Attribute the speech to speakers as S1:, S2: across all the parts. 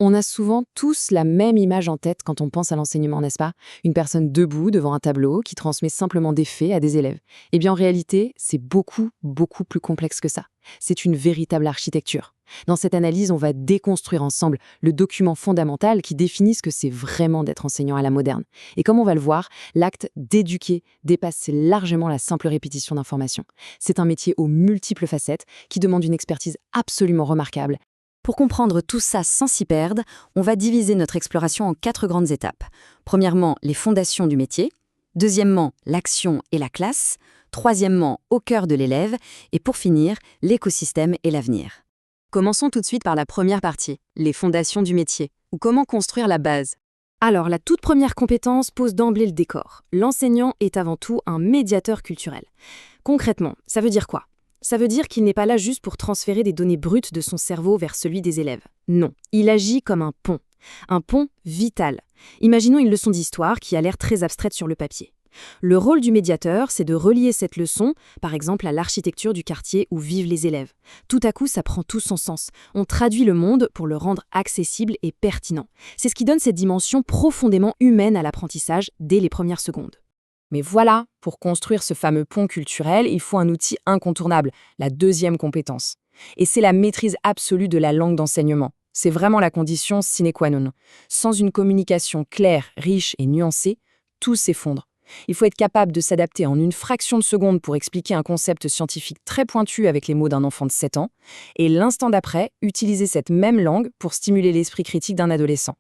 S1: On a souvent tous la même image en tête quand on pense à l'enseignement, n'est-ce pas? Une personne debout devant un tableau qui transmet simplement des faits à des élèves. Eh bien, en réalité, c'est beaucoup, beaucoup plus complexe que ça. C'est une véritable architecture. Dans cette analyse, on va déconstruire ensemble le document fondamental qui définit ce que c'est vraiment d'être enseignant à la moderne. Et comme on va le voir, l'acte d'éduquer dépasse largement la simple répétition d'informations. C'est un métier aux multiples facettes qui demande une expertise absolument remarquable.
S2: Pour comprendre tout ça sans s'y perdre, on va diviser notre exploration en 4 grandes étapes. Premièrement, les fondations du métier. Deuxièmement, l'action et la classe. Troisièmement, au cœur de l'élève. Et pour finir, l'écosystème et l'avenir. Commençons tout de suite par la première partie, les fondations du métier, ou comment construire la base. Alors, la toute première compétence pose d'emblée le décor. L'enseignant est avant tout un médiateur culturel. Concrètement, ça veut dire quoi ? Ça veut dire qu'il n'est pas là juste pour transférer des données brutes de son cerveau vers celui des élèves. Non, il agit comme un pont vital. Imaginons une leçon d'histoire qui a l'air très abstraite sur le papier. Le rôle du médiateur, c'est de relier cette leçon, par exemple à l'architecture du quartier où vivent les élèves. Tout à coup, ça prend tout son sens. On traduit le monde pour le rendre accessible et pertinent. C'est ce qui donne cette dimension profondément humaine à l'apprentissage dès les premières secondes.
S1: Mais voilà, pour construire ce fameux pont culturel, il faut un outil incontournable, la deuxième compétence. Et c'est la maîtrise absolue de la langue d'enseignement. C'est vraiment la condition sine qua non. Sans une communication claire, riche et nuancée, tout s'effondre. Il faut être capable de s'adapter en une fraction de seconde pour expliquer un concept scientifique très pointu avec les mots d'un enfant de 7 ans, et l'instant d'après, utiliser cette même langue pour stimuler l'esprit critique d'un adolescent.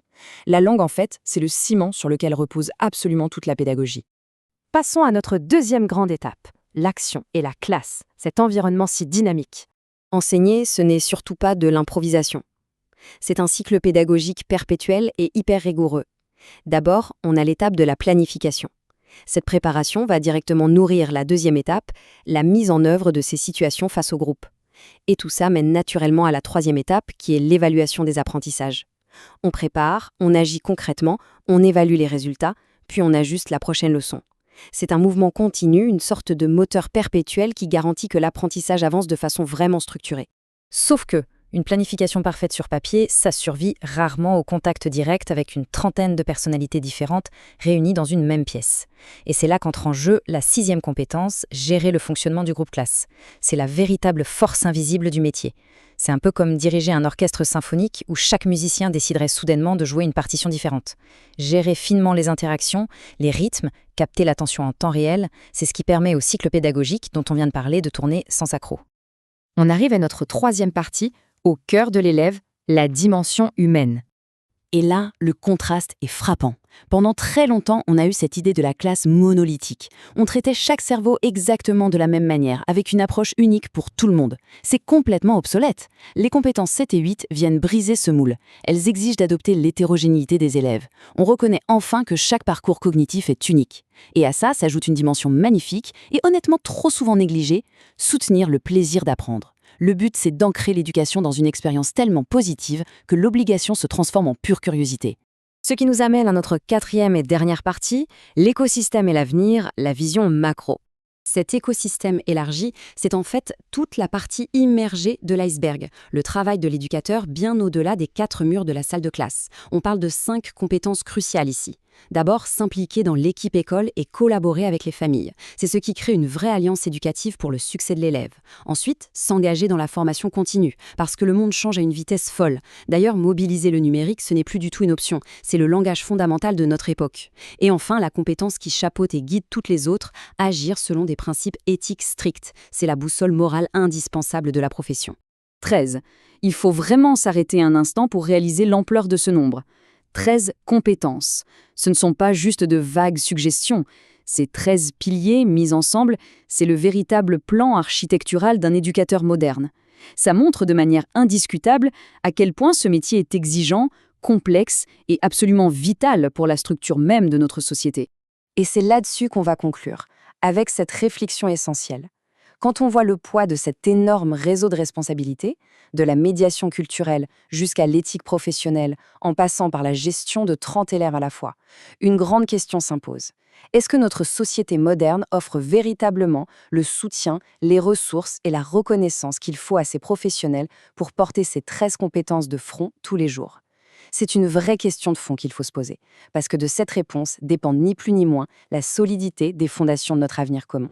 S1: La langue, en fait, c'est le ciment sur lequel repose absolument toute la pédagogie.
S2: Passons à notre deuxième grande étape, l'action et la classe, cet environnement si dynamique. Enseigner, ce n'est surtout pas de l'improvisation. C'est un cycle pédagogique perpétuel et hyper rigoureux. D'abord, on a l'étape de la planification. Cette préparation va directement nourrir la deuxième étape, la mise en œuvre de ces situations face au groupe. Et tout ça mène naturellement à la troisième étape, qui est l'évaluation des apprentissages. On prépare, on agit concrètement, on évalue les résultats, puis on ajuste la prochaine leçon. C'est un mouvement continu, une sorte de moteur perpétuel qui garantit que l'apprentissage avance de façon vraiment structurée. Sauf que, une planification parfaite sur papier, ça survit rarement au contact direct avec une trentaine de personnalités différentes réunies dans une même pièce. Et c'est là qu'entre en jeu la 6e compétence, gérer le fonctionnement du groupe classe. C'est la véritable force invisible du métier. C'est un peu comme diriger un orchestre symphonique où chaque musicien déciderait soudainement de jouer une partition différente. Gérer finement les interactions, les rythmes, capter l'attention en temps réel, c'est ce qui permet au cycle pédagogique dont on vient de parler de tourner sans accroc.
S1: On arrive à notre troisième partie, au cœur de l'élève, la dimension humaine.
S3: Et là, le contraste est frappant. Pendant très longtemps, on a eu cette idée de la classe monolithique. On traitait chaque cerveau exactement de la même manière, avec une approche unique pour tout le monde. C'est complètement obsolète. Les compétences 7 et 8 viennent briser ce moule. Elles exigent d'adopter l'hétérogénéité des élèves. On reconnaît enfin que chaque parcours cognitif est unique. Et à ça s'ajoute une dimension magnifique et honnêtement trop souvent négligée, soutenir le plaisir d'apprendre. Le but, c'est d'ancrer l'éducation dans une expérience tellement positive que l'obligation se transforme en pure curiosité.
S2: Ce qui nous amène à notre 4e et dernière partie, l'écosystème et l'avenir, la vision macro. Cet écosystème élargi, c'est en fait toute la partie immergée de l'iceberg, le travail de l'éducateur bien au-delà des 4 murs de la salle de classe. On parle de 5 compétences cruciales ici. D'abord, s'impliquer dans l'équipe école et collaborer avec les familles. C'est ce qui crée une vraie alliance éducative pour le succès de l'élève. Ensuite, s'engager dans la formation continue, parce que le monde change à une vitesse folle. D'ailleurs, mobiliser le numérique, ce n'est plus du tout une option. C'est le langage fondamental de notre époque. Et enfin, la compétence qui chapeaute et guide toutes les autres, agir selon des principes éthiques stricts. C'est la boussole morale indispensable de la profession.
S4: 13. Il faut vraiment s'arrêter un instant pour réaliser l'ampleur de ce nombre. 13 compétences. Ce ne sont pas juste de vagues suggestions. Ces 13 piliers mis ensemble, c'est le véritable plan architectural d'un éducateur moderne. Ça montre de manière indiscutable à quel point ce métier est exigeant, complexe et absolument vital pour la structure même de notre société.
S2: Et c'est là-dessus qu'on va conclure, avec cette réflexion essentielle. Quand on voit le poids de cet énorme réseau de responsabilités, de la médiation culturelle jusqu'à l'éthique professionnelle, en passant par la gestion de 30 élèves à la fois, une grande question s'impose. Est-ce que notre société moderne offre véritablement le soutien, les ressources et la reconnaissance qu'il faut à ces professionnels pour porter ces 13 compétences de front tous les jours ? C'est une vraie question de fond qu'il faut se poser, parce que de cette réponse dépend ni plus ni moins la solidité des fondations de notre avenir commun.